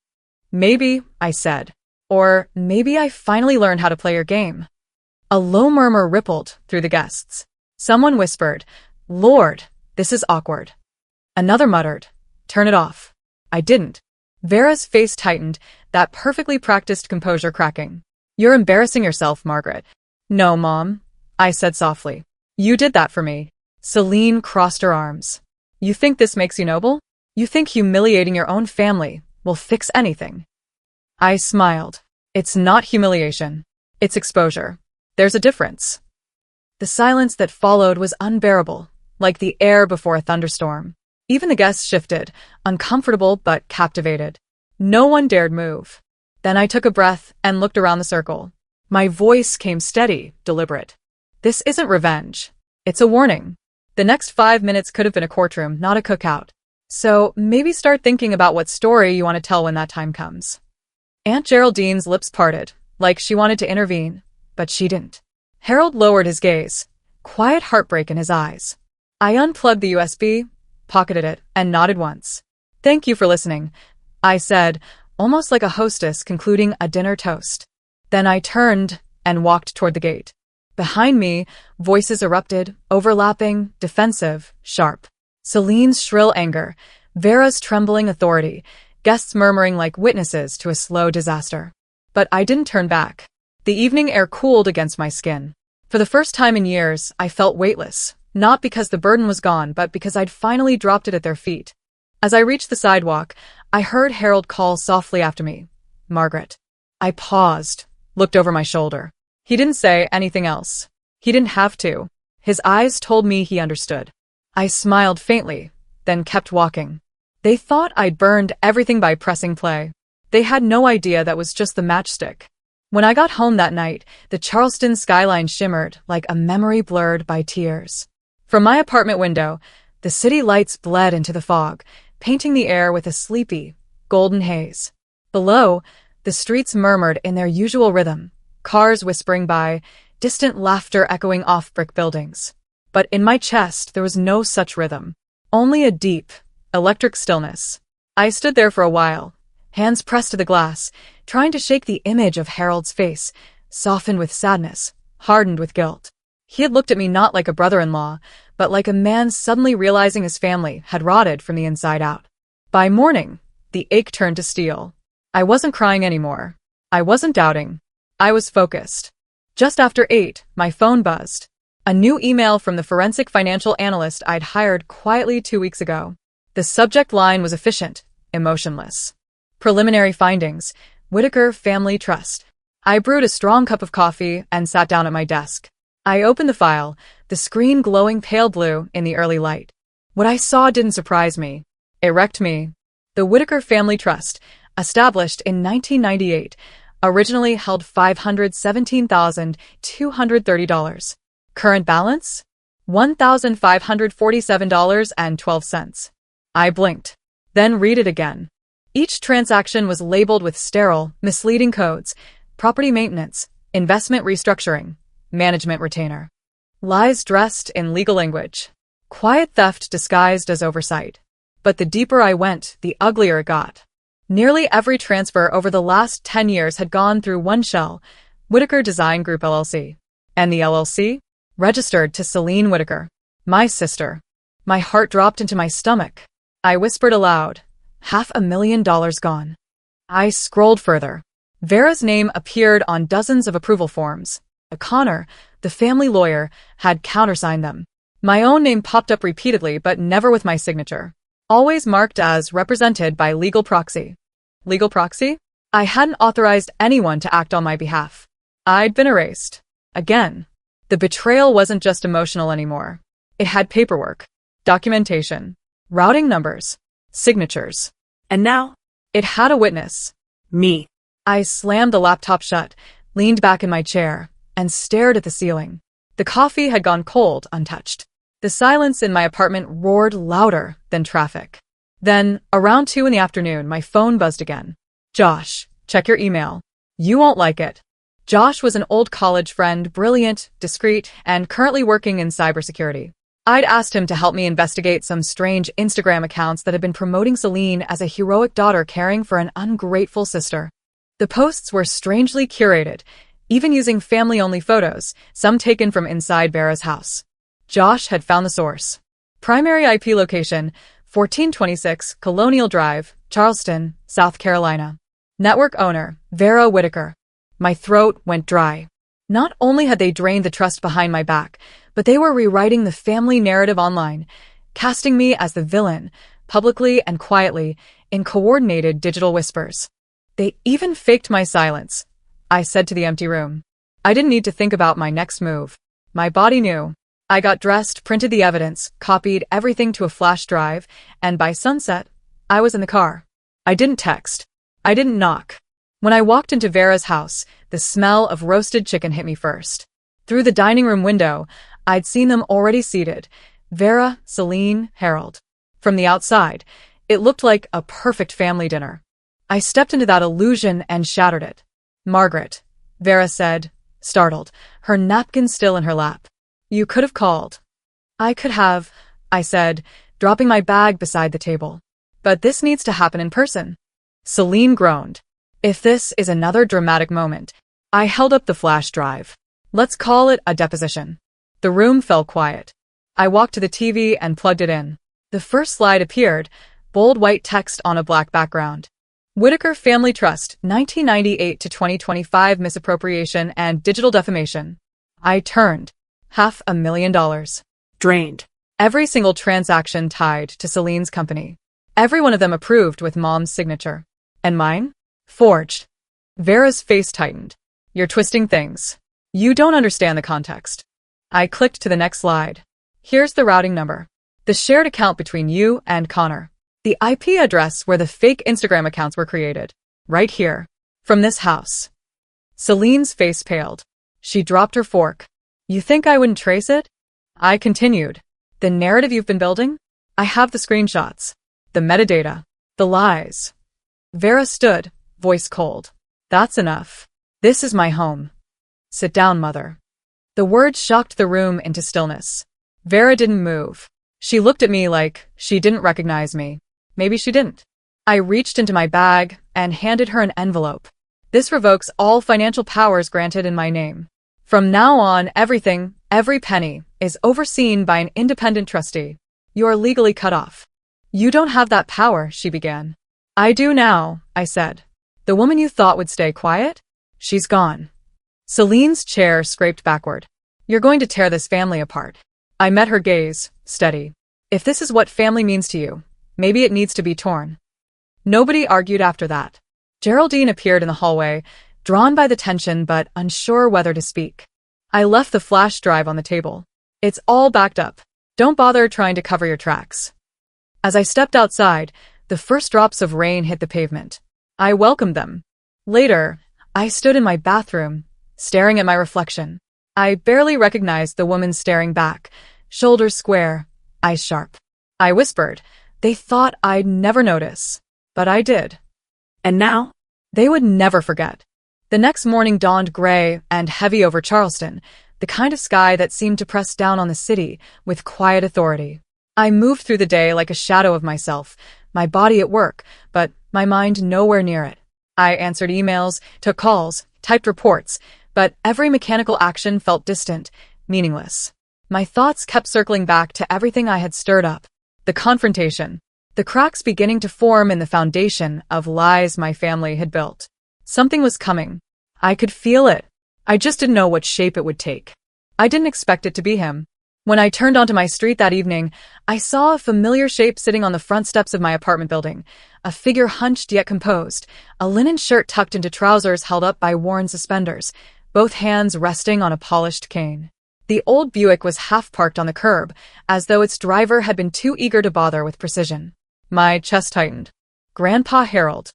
Maybe, I said. Or maybe I finally learned how to play your game. A low murmur rippled through the guests. Someone whispered, Lord, this is awkward. Another muttered, turn it off. I didn't. Vera's face tightened, that perfectly practiced composure cracking. You're embarrassing yourself, Margaret. No, Mom, I said softly. You did that for me. Celine crossed her arms. You think this makes you noble? You think humiliating your own family will fix anything? I smiled. It's not humiliation. It's exposure. There's a difference. The silence that followed was unbearable, like the air before a thunderstorm. Even the guests shifted, uncomfortable but captivated. No one dared move. Then I took a breath and looked around the circle. My voice came steady, deliberate. This isn't revenge. It's a warning. The next 5 minutes could have been a courtroom, not a cookout. So maybe start thinking about what story you want to tell when that time comes. Aunt Geraldine's lips parted, like she wanted to intervene, but she didn't. Harold lowered his gaze, quiet heartbreak in his eyes. I unplugged the USB, pocketed it, and nodded once. Thank you for listening, I said, almost like a hostess concluding a dinner toast. Then I turned and walked toward the gate. Behind me, voices erupted, overlapping, defensive, sharp. Celine's shrill anger, Vera's trembling authority, guests murmuring like witnesses to a slow disaster. But I didn't turn back. The evening air cooled against my skin. For the first time in years, I felt weightless, not because the burden was gone, but because I'd finally dropped it at their feet. As I reached the sidewalk, I heard Harold call softly after me, Margaret. I paused, looked over my shoulder. He didn't say anything else. He didn't have to. His eyes told me he understood. I smiled faintly, then kept walking. They thought I'd burned everything by pressing play. They had no idea that was just the matchstick. When I got home that night, the Charleston skyline shimmered like a memory blurred by tears. From my apartment window, the city lights bled into the fog, painting the air with a sleepy, golden haze. Below, the streets murmured in their usual rhythm, cars whispering by, distant laughter echoing off brick buildings. But in my chest, there was no such rhythm. Only a deep, electric stillness. I stood there for a while, hands pressed to the glass, trying to shake the image of Harold's face, softened with sadness, hardened with guilt. He had looked at me not like a brother-in-law, but like a man suddenly realizing his family had rotted from the inside out. By morning, the ache turned to steel. I wasn't crying anymore. I wasn't doubting. I was focused. Just after 8, my phone buzzed. A new email from the forensic financial analyst I'd hired quietly 2 weeks ago. The subject line was efficient, emotionless. Preliminary findings, Whitaker Family Trust. I brewed a strong cup of coffee and sat down at my desk. I opened the file, the screen glowing pale blue in the early light. What I saw didn't surprise me. It wrecked me. The Whitaker Family Trust, established in 1998, originally held $517,230. Current balance? $1,547.12. I blinked. Then read it again. Each transaction was labeled with sterile, misleading codes: property maintenance, investment restructuring, management retainer. Lies dressed in legal language. Quiet theft disguised as oversight. But the deeper I went, the uglier it got. Nearly every transfer over the last 10 years had gone through one shell, Whitaker Design Group LLC. And the LLC? Registered to Celine Whitaker, my sister. My heart dropped into my stomach. I whispered aloud, $500,000 gone. I scrolled further. Vera's name appeared on dozens of approval forms. Connor, the family lawyer, had countersigned them. My own name popped up repeatedly, but never with my signature. Always marked as represented by legal proxy. Legal proxy? I hadn't authorized anyone to act on my behalf. I'd been erased. Again. The betrayal wasn't just emotional anymore. It had paperwork, documentation, routing numbers, signatures. And now? It had a witness. Me. I slammed the laptop shut, leaned back in my chair, and stared at the ceiling. The coffee had gone cold, untouched. The silence in my apartment roared louder than traffic. Then, around 2 in the afternoon, my phone buzzed again. Josh, check your email. You won't like it. Josh was an old college friend, brilliant, discreet, and currently working in cybersecurity. I'd asked him to help me investigate some strange Instagram accounts that had been promoting Celine as a heroic daughter caring for an ungrateful sister. The posts were strangely curated, even using family-only photos, some taken from inside Vera's house. Josh had found the source. Primary IP location, 1426 Colonial Drive, Charleston, South Carolina. Network owner, Vera Whitaker. My throat went dry. Not only had they drained the trust behind my back, but they were rewriting the family narrative online, casting me as the villain, publicly and quietly, in coordinated digital whispers. They even faked my silence, I said to the empty room. I didn't need to think about my next move. My body knew. I got dressed, printed the evidence, copied everything to a flash drive, and by sunset, I was in the car. I didn't text. I didn't knock. When I walked into Vera's house, the smell of roasted chicken hit me first. Through the dining room window, I'd seen them already seated. Vera, Celine, Harold. From the outside, it looked like a perfect family dinner. I stepped into that illusion and shattered it. Margaret, Vera said, startled, her napkin still in her lap. You could have called. I could have, I said, dropping my bag beside the table. But this needs to happen in person. Celine groaned. If this is another dramatic moment, I held up the flash drive. Let's call it a deposition. The room fell quiet. I walked to the TV and plugged it in. The first slide appeared, bold white text on a black background. Whitaker Family Trust, 1998 to 2025 misappropriation and digital defamation. I turned. $500,000. Drained. Every single transaction tied to Celine's company. Every one of them approved with Mom's signature. And mine? Forged. Vera's face tightened. You're twisting things. You don't understand the context. I clicked to the next slide. Here's the routing number. The shared account between you and Connor. The IP address where the fake Instagram accounts were created. Right here. From this house. Celine's face paled. She dropped her fork. You think I wouldn't trace it? I continued. The narrative you've been building? I have the screenshots. The metadata. The lies. Vera stood, voice cold. That's enough. This is my home. Sit down, mother. The words shocked the room into stillness. Vera didn't move. She looked at me like she didn't recognize me. Maybe she didn't. I reached into my bag and handed her an envelope. This revokes all financial powers granted in my name. From now on, everything, every penny, is overseen by an independent trustee. You are legally cut off. You don't have that power, she began. I do now, I said. The woman you thought would stay quiet? She's gone. Celine's chair scraped backward. You're going to tear this family apart. I met her gaze, steady. If this is what family means to you, maybe it needs to be torn. Nobody argued after that. Geraldine appeared in the hallway, drawn by the tension but unsure whether to speak. I left the flash drive on the table. It's all backed up. Don't bother trying to cover your tracks. As I stepped outside, the first drops of rain hit the pavement. I welcomed them. Later, I stood in my bathroom, staring at my reflection. I barely recognized the woman staring back, shoulders square, eyes sharp. I whispered, they thought I'd never notice. But I did. And now? They would never forget. The next morning dawned gray and heavy over Charleston, the kind of sky that seemed to press down on the city with quiet authority. I moved through the day like a shadow of myself, my body at work, but my mind nowhere near it. I answered emails, took calls, typed reports, but every mechanical action felt distant, meaningless. My thoughts kept circling back to everything I had stirred up. The confrontation. The cracks beginning to form in the foundation of lies my family had built. Something was coming. I could feel it. I just didn't know what shape it would take. I didn't expect it to be him. When I turned onto my street that evening, I saw a familiar shape sitting on the front steps of my apartment building. A figure hunched yet composed, a linen shirt tucked into trousers held up by worn suspenders, both hands resting on a polished cane. The old Buick was half-parked on the curb, as though its driver had been too eager to bother with precision. My chest tightened. Grandpa Harold.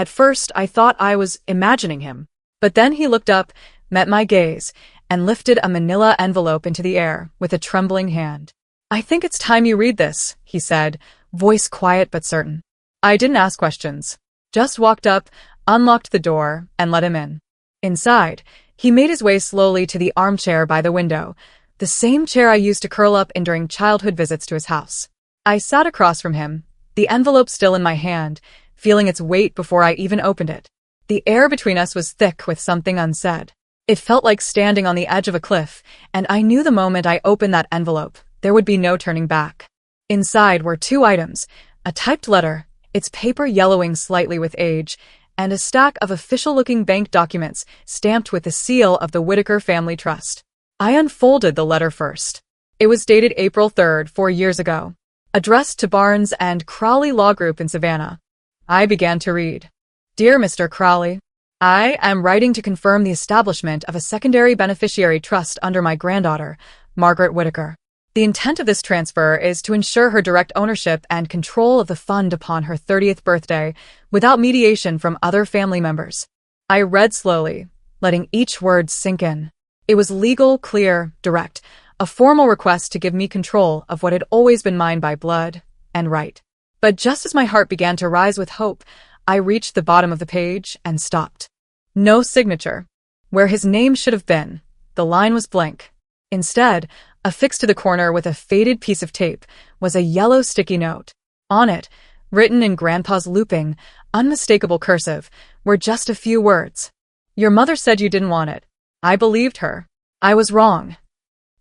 At first, I thought I was imagining him. But then he looked up, met my gaze, and lifted a manila envelope into the air with a trembling hand. "I think it's time you read this," he said, voice quiet but certain. I didn't ask questions. Just walked up, unlocked the door, and let him in. Inside, he made his way slowly to the armchair by the window, the same chair I used to curl up in during childhood visits to his house. I sat across from him, the envelope still in my hand, feeling its weight before I even opened it. The air between us was thick with something unsaid. It felt like standing on the edge of a cliff, and I knew the moment I opened that envelope, there would be no turning back. Inside were two items, a typed letter, its paper yellowing slightly with age, and a stack of official-looking bank documents stamped with the seal of the Whitaker Family Trust. I unfolded the letter first. It was dated April 3rd, 4 years ago, addressed to Barnes and Crowley Law Group in Savannah. I began to read. "Dear Mr. Crowley, I am writing to confirm the establishment of a secondary beneficiary trust under my granddaughter, Margaret Whitaker. The intent of this transfer is to ensure her direct ownership and control of the fund upon her 30th birthday, without mediation from other family members." I read slowly, letting each word sink in. It was legal, clear, direct, a formal request to give me control of what had always been mine by blood and right. But just as my heart began to rise with hope, I reached the bottom of the page and stopped. No signature. Where his name should have been, the line was blank. Instead, affixed to the corner with a faded piece of tape, was a yellow sticky note. On it, written in Grandpa's looping, unmistakable cursive, were just a few words. "Your mother said you didn't want it. I believed her. I was wrong."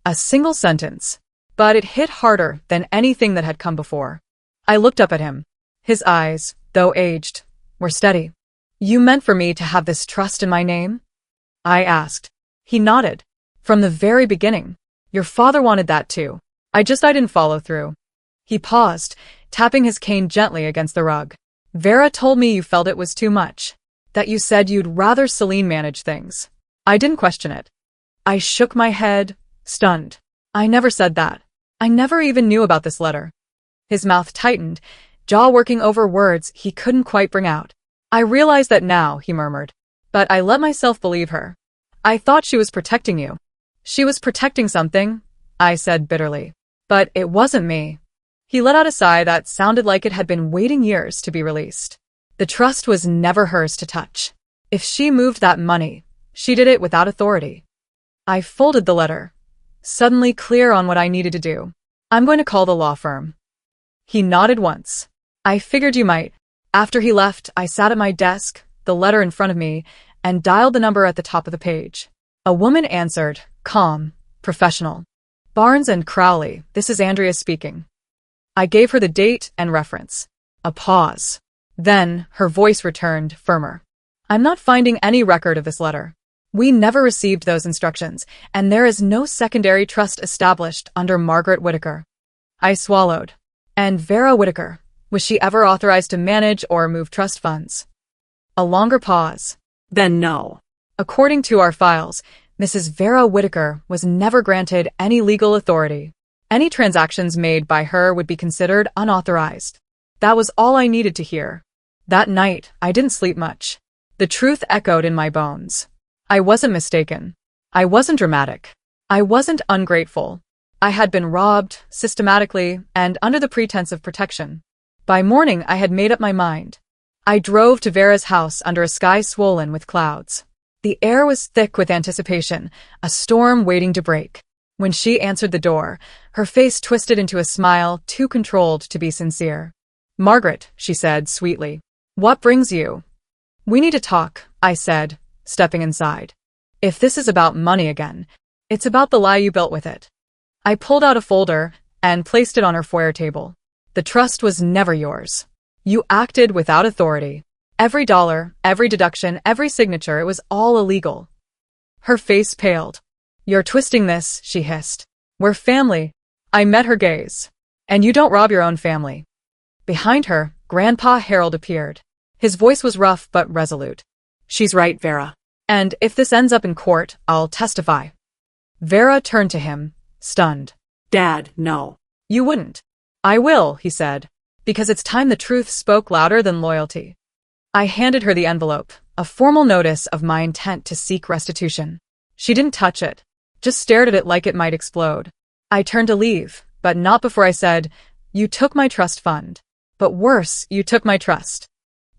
A single sentence, but it hit harder than anything that had come before. I looked up at him. His eyes, though aged, were steady. "You meant for me to have this trust in my name?" I asked. He nodded. "From the very beginning. Your father wanted that too. I didn't follow through." He paused, tapping his cane gently against the rug. "Vera told me you felt it was too much. That you said you'd rather Celine manage things." I didn't question it. I shook my head, stunned. "I never said that. I never even knew about this letter." His mouth tightened, jaw working over words he couldn't quite bring out. "I realize that now," he murmured. "But I let myself believe her. I thought she was protecting you." "She was protecting something," I said bitterly. "But it wasn't me." He let out a sigh that sounded like it had been waiting years to be released. The trust was never hers to touch. If she moved that money, she did it without authority. I folded the letter, suddenly clear on what I needed to do. "I'm going to call the law firm." He nodded once. "I figured you might." After he left, I sat at my desk, the letter in front of me, and dialed the number at the top of the page. A woman answered, calm, professional. "Barnes and Crowley, this is Andrea speaking." I gave her the date and reference. A pause. Then, her voice returned, firmer. "I'm not finding any record of this letter. We never received those instructions, and there is no secondary trust established under Margaret Whitaker." I swallowed. "And Vera Whitaker, was she ever authorized to manage or move trust funds?" A longer pause. Then no. "According to our files, Mrs. Vera Whitaker was never granted any legal authority. Any transactions made by her would be considered unauthorized." That was all I needed to hear. That night, I didn't sleep much. The truth echoed in my bones. I wasn't mistaken. I wasn't dramatic. I wasn't ungrateful. I had been robbed, systematically, and under the pretense of protection. By morning, I had made up my mind. I drove to Vera's house under a sky swollen with clouds. The air was thick with anticipation, a storm waiting to break. When she answered the door, her face twisted into a smile too controlled to be sincere. "Margaret," she said sweetly, "what brings you?" "We need to talk," I said, stepping inside. "If this is about money again, it's about the lie you built with it." I pulled out a folder and placed it on her foyer table. "The trust was never yours. You acted without authority. Every dollar, every deduction, every signature, it was all illegal." Her face paled. "You're twisting this," she hissed. "We're family." I met her gaze. "And you don't rob your own family." Behind her, Grandpa Harold appeared. His voice was rough but resolute. "She's right, Vera. "And if this ends up in court, I'll testify." Vera turned to him, stunned. Dad, no. "You wouldn't." "I will," he said, "because it's time the truth spoke louder than loyalty." I handed her the envelope, a formal notice of my intent to seek restitution. She didn't touch it, just stared at it like it might explode. I turned to leave, but not before I said, "You took my trust fund. But worse, you took my trust."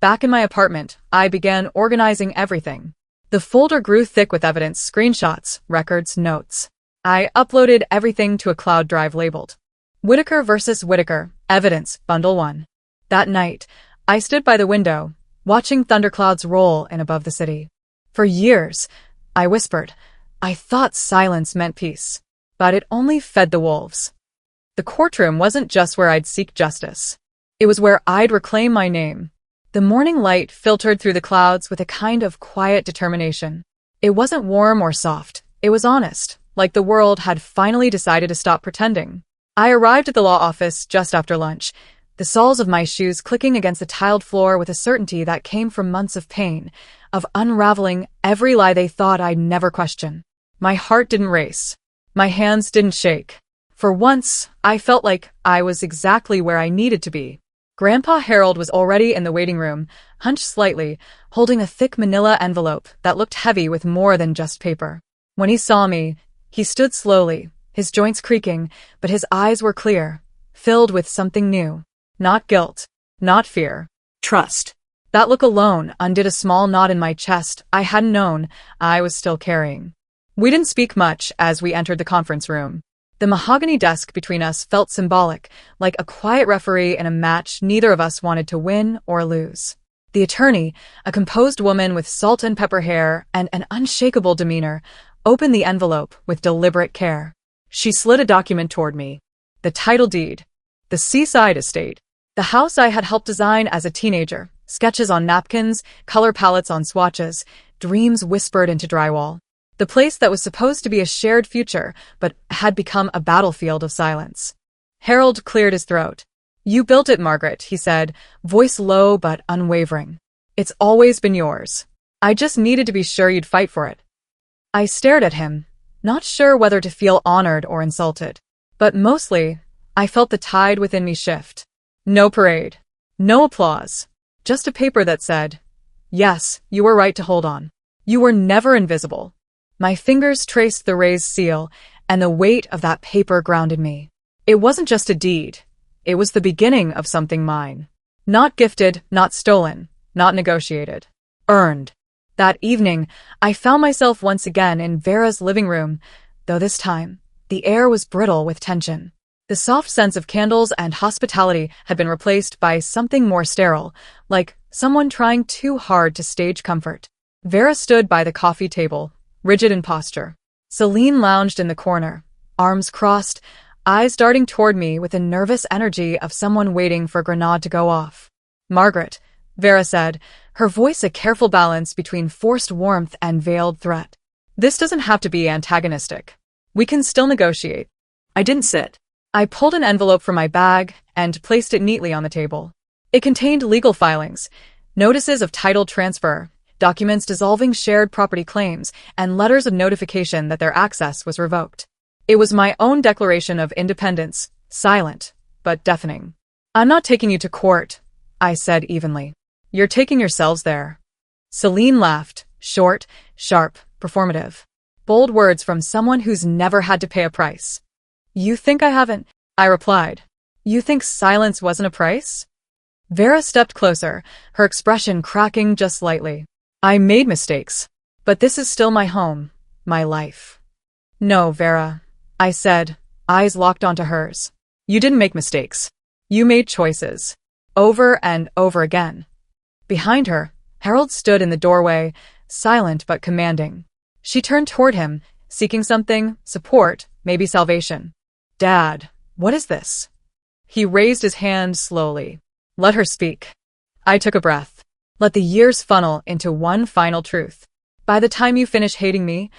Back in my apartment, I began organizing everything. The folder grew thick with evidence, screenshots, records, notes. I uploaded everything to a cloud drive labeled Whitaker vs. Whitaker, Evidence, Bundle 1. That night, I stood by the window, watching thunderclouds roll in above the city. For years, I whispered, I thought silence meant peace, but it only fed the wolves. The courtroom wasn't just where I'd seek justice. It was where I'd reclaim my name. The morning light filtered through the clouds with a kind of quiet determination. It wasn't warm or soft. It was honest, like the world had finally decided to stop pretending. I arrived at the law office just after lunch, the soles of my shoes clicking against the tiled floor with a certainty that came from months of pain, of unraveling every lie they thought I'd never question. My heart didn't race. My hands didn't shake. For once, I felt like I was exactly where I needed to be. Grandpa Harold was already in the waiting room, hunched slightly, holding a thick manila envelope that looked heavy with more than just paper. When he saw me, he stood slowly, his joints creaking, but his eyes were clear, filled with something new. Not guilt, not fear. Trust. That look alone undid a small knot in my chest I hadn't known I was still carrying. We didn't speak much as we entered the conference room. The mahogany desk between us felt symbolic, like a quiet referee in a match neither of us wanted to win or lose. The attorney, a composed woman with salt and pepper hair and an unshakable demeanor, opened the envelope with deliberate care. She slid a document toward me. The title deed. The seaside estate. The house I had helped design as a teenager. Sketches on napkins, color palettes on swatches, dreams whispered into drywall. The place that was supposed to be a shared future, but had become a battlefield of silence. Harold cleared his throat. "You built it, Margaret," he said, voice low but unwavering. "It's always been yours. I just needed to be sure you'd fight for it." I stared at him, not sure whether to feel honored or insulted. But mostly, I felt the tide within me shift. No parade. No applause. Just a paper that said, "Yes, you were right to hold on. You were never invisible." My fingers traced the raised seal, and the weight of that paper grounded me. It wasn't just a deed. It was the beginning of something mine. Not gifted, not stolen, not negotiated. Earned. That evening, I found myself once again in Vera's living room, though this time, the air was brittle with tension. The soft scents of candles and hospitality had been replaced by something more sterile, like someone trying too hard to stage comfort. Vera stood by the coffee table, rigid in posture. Celine lounged in the corner, arms crossed, eyes darting toward me with the nervous energy of someone waiting for a grenade to go off. "Margaret," Vera said, her voice a careful balance between forced warmth and veiled threat. "This doesn't have to be antagonistic. We can still negotiate." I didn't sit. I pulled an envelope from my bag and placed it neatly on the table. It contained legal filings, notices of title transfer, documents dissolving shared property claims, and letters of notification that their access was revoked. It was my own declaration of independence, silent, but deafening. "I'm not taking you to court," I said evenly. "You're taking yourselves there." Celine laughed, short, sharp, performative. Bold words from someone who's never had to pay a price. "You think I haven't?" I replied. "You think silence wasn't a price?" Vera stepped closer, her expression cracking just slightly. "I made mistakes, but this is still my home, my life." "No, Vera," I said, eyes locked onto hers. "You didn't make mistakes. You made choices. Over and over again." Behind her, Harold stood in the doorway, silent but commanding. She turned toward him, seeking something, support, maybe salvation. "Dad, what is this?" He raised his hand slowly. "Let her speak." I took a breath. Let the years funnel into one final truth. "By the time you finish hating me,"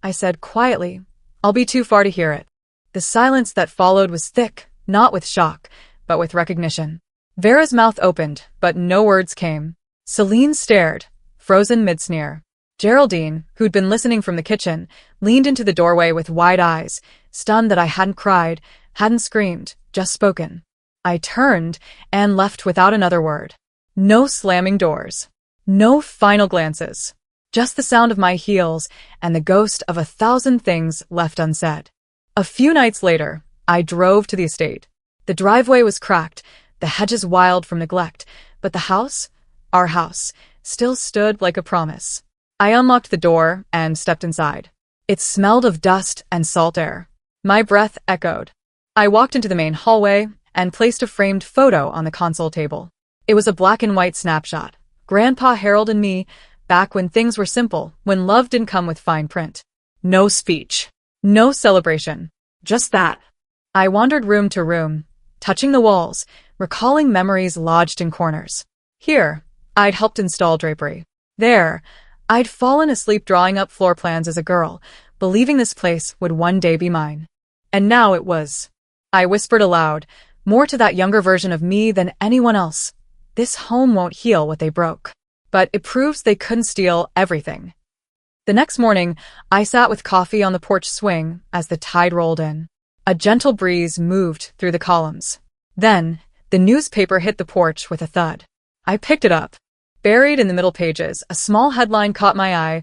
I said quietly, "I'll be too far to hear it." The silence that followed was thick, not with shock, but with recognition. Vera's mouth opened, but no words came. Celine stared, frozen mid-sneer. Geraldine, who'd been listening from the kitchen, leaned into the doorway with wide eyes, stunned that I hadn't cried, hadn't screamed, just spoken. I turned and left without another word. No slamming doors. No final glances. Just the sound of my heels and the ghost of 1,000 things left unsaid. A few nights later, I drove to the estate. The driveway was cracked, the hedges wild from neglect, but the house, our house, still stood like a promise. I unlocked the door and stepped inside. It smelled of dust and salt air. My breath echoed. I walked into the main hallway and placed a framed photo on the console table. It was a black and white snapshot. Grandpa Harold and me, back when things were simple, when love didn't come with fine print. No speech. No celebration. Just that. I wandered room to room, touching the walls, recalling memories lodged in corners. Here, I'd helped install drapery. There, I'd fallen asleep drawing up floor plans as a girl, believing this place would one day be mine. And now it was. I whispered aloud, more to that younger version of me than anyone else. This home won't heal what they broke. But it proves they couldn't steal everything. The next morning, I sat with coffee on the porch swing as the tide rolled in. A gentle breeze moved through the columns. Then, the newspaper hit the porch with a thud. I picked it up. Buried in the middle pages, a small headline caught my eye: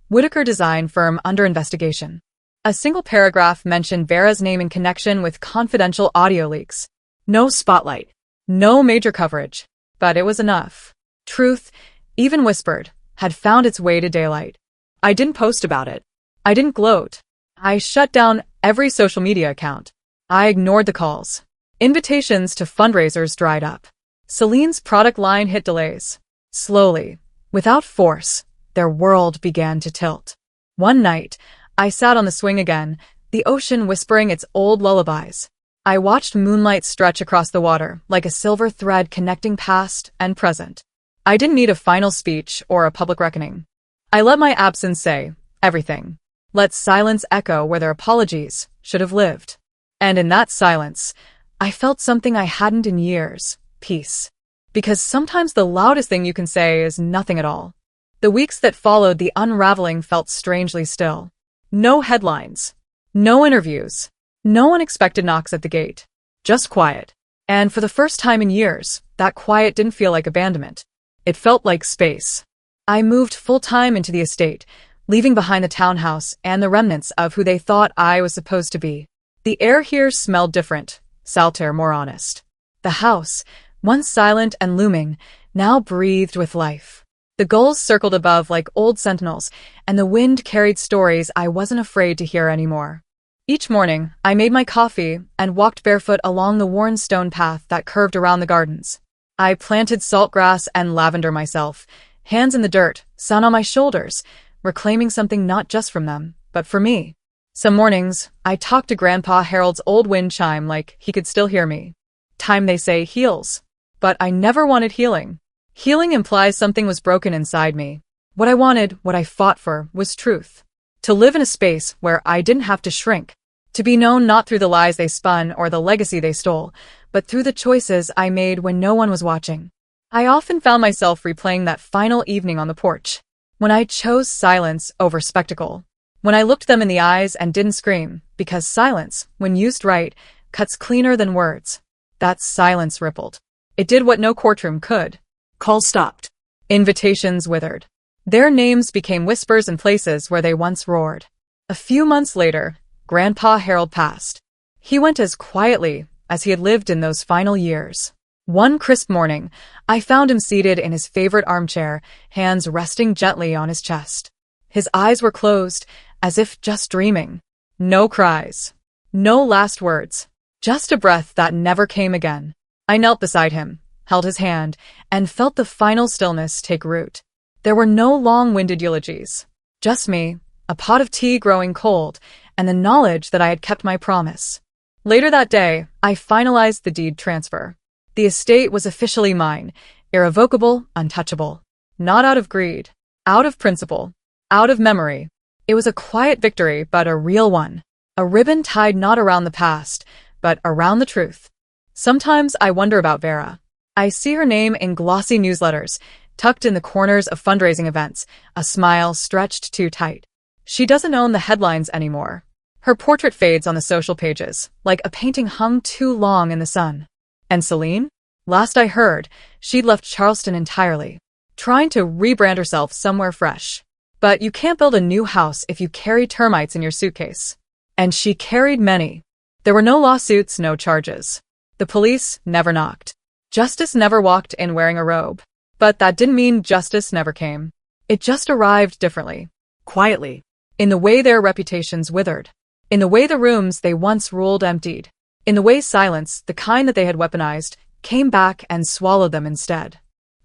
Whitaker Design Firm under investigation. A single paragraph mentioned Vera's name in connection with confidential audio leaks. No spotlight. No major coverage. But it was enough. Truth, even whispered, had found its way to daylight. I didn't post about it. I didn't gloat. I shut down every social media account. I ignored the calls. Invitations to fundraisers dried up. Celine's product line hit delays. Slowly, without force, their world began to tilt. One night, I sat on the swing again, the ocean whispering its old lullabies. I watched moonlight stretch across the water like a silver thread connecting past and present. I didn't need a final speech or a public reckoning. I let my absence say everything. Let silence echo where their apologies should have lived. And in that silence, I felt something I hadn't in years: peace. Because sometimes the loudest thing you can say is nothing at all. The weeks that followed the unraveling felt strangely still. No headlines. No interviews. No unexpected knocks at the gate. Just quiet. And for the first time in years, that quiet didn't feel like abandonment. It felt like space. I moved full-time into the estate, leaving behind the townhouse and the remnants of who they thought I was supposed to be. The air here smelled different, salter, more honest. The house, once silent and looming, now breathed with life. The gulls circled above like old sentinels, and the wind carried stories I wasn't afraid to hear anymore. Each morning, I made my coffee and walked barefoot along the worn stone path that curved around the gardens. I planted saltgrass and lavender myself, hands in the dirt, sun on my shoulders, reclaiming something not just from them, but for me. Some mornings, I talked to Grandpa Harold's old wind chime like he could still hear me. Time, they say, heals. But I never wanted healing. Healing implies something was broken inside me. What I wanted, what I fought for, was truth. To live in a space where I didn't have to shrink. To be known not through the lies they spun or the legacy they stole, but through the choices I made when no one was watching. I often found myself replaying that final evening on the porch, when I chose silence over spectacle. When I looked them in the eyes and didn't scream, because silence, when used right, cuts cleaner than words. That silence rippled. It did what no courtroom could. Calls stopped. Invitations withered. Their names became whispers in places where they once roared. A few months later, Grandpa Harold passed. He went as quietly as he had lived in those final years. One crisp morning, I found him seated in his favorite armchair, hands resting gently on his chest. His eyes were closed, as if just dreaming. No cries. No last words. Just a breath that never came again. I knelt beside him, held his hand, and felt the final stillness take root. There were no long-winded eulogies. Just me, a pot of tea growing cold, and the knowledge that I had kept my promise. Later that day, I finalized the deed transfer. The estate was officially mine, irrevocable, untouchable. Not out of greed, out of principle, out of memory. It was a quiet victory, but a real one. A ribbon tied not around the past, but around the truth. Sometimes I wonder about Vera. I see her name in glossy newsletters, tucked in the corners of fundraising events, a smile stretched too tight. She doesn't own the headlines anymore. Her portrait fades on the social pages, like a painting hung too long in the sun. And Celine? Last I heard, she'd left Charleston entirely. trying to rebrand herself somewhere fresh. But you can't build a new house if you carry termites in your suitcase. And she carried many. There were no lawsuits, no charges. The police never knocked. Justice never walked in wearing a robe. But that didn't mean justice never came. It just arrived differently. Quietly. In the way their reputations withered. In the way the rooms they once ruled emptied. In the way silence, the kind that they had weaponized, came back and swallowed them instead.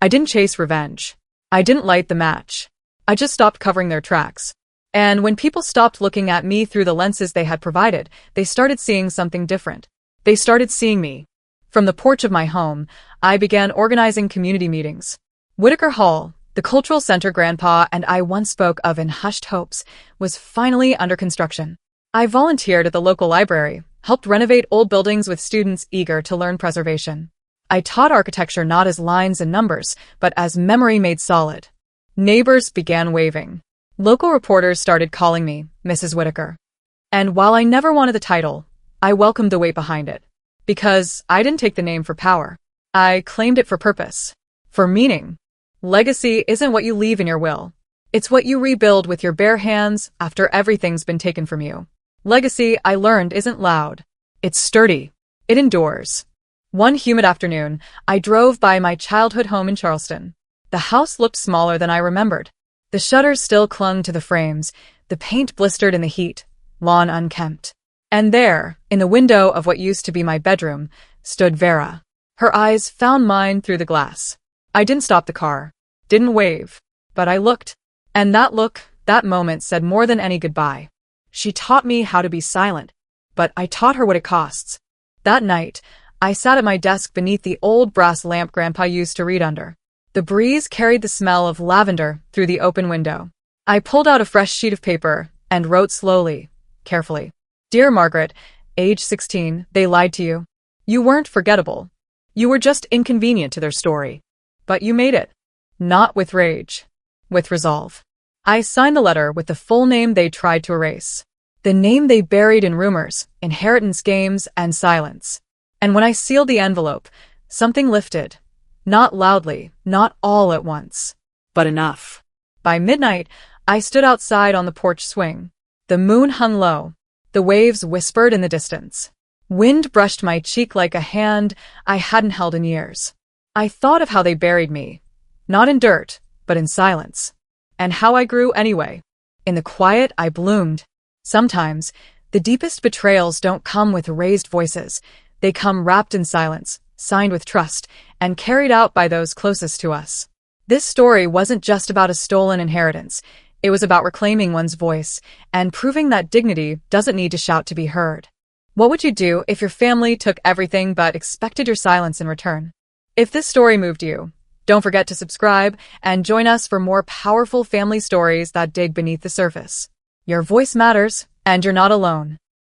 I didn't chase revenge. I didn't light the match. I just stopped covering their tracks. And when people stopped looking at me through the lenses they had provided, they started seeing something different. They started seeing me. From the porch of my home, I began organizing community meetings. Whitaker Hall, the cultural center Grandpa and I once spoke of in hushed hopes, was finally under construction. I volunteered at the local library, helped renovate old buildings with students eager to learn preservation. I taught architecture not as lines and numbers, but as memory made solid. Neighbors began waving. Local reporters started calling me Mrs. Whitaker. And while I never wanted the title, I welcomed the weight behind it. Because I didn't take the name for power. I claimed it for purpose. For meaning. Legacy isn't what you leave in your will. It's what you rebuild with your bare hands after everything's been taken from you. Legacy, I learned, isn't loud. It's sturdy. It endures. One humid afternoon, I drove by my childhood home in Charleston. The house looked smaller than I remembered. The shutters still clung to the frames, the paint blistered in the heat, lawn unkempt. And there, in the window of what used to be my bedroom, stood Vera. Her eyes found mine through the glass. I didn't stop the car, didn't wave, but I looked. And that look, that moment said more than any goodbye. She taught me how to be silent, but I taught her what it costs. That night, I sat at my desk beneath the old brass lamp Grandpa used to read under. The breeze carried the smell of lavender through the open window. I pulled out a fresh sheet of paper and wrote slowly, carefully. Dear Margaret, age 16, they lied to you. You weren't forgettable. You were just inconvenient to their story. But you made it. Not with rage. With resolve. I signed the letter with the full name they tried to erase. The name they buried in rumors, inheritance games, and silence. And when I sealed the envelope, something lifted. Not loudly, not all at once. But enough. By midnight, I stood outside on the porch swing. The moon hung low. The waves whispered in the distance. Wind brushed my cheek like a hand I hadn't held in years. I thought of how they buried me. Not in dirt, but in silence. And how I grew anyway. In the quiet, I bloomed. Sometimes, the deepest betrayals don't come with raised voices. They come wrapped in silence, signed with trust, and carried out by those closest to us. This story wasn't just about a stolen inheritance. It was about reclaiming one's voice and proving that dignity doesn't need to shout to be heard. What would you do if your family took everything but expected your silence in return? If this story moved you, don't forget to subscribe and join us for more powerful family stories that dig beneath the surface. Your voice matters, and you're not alone.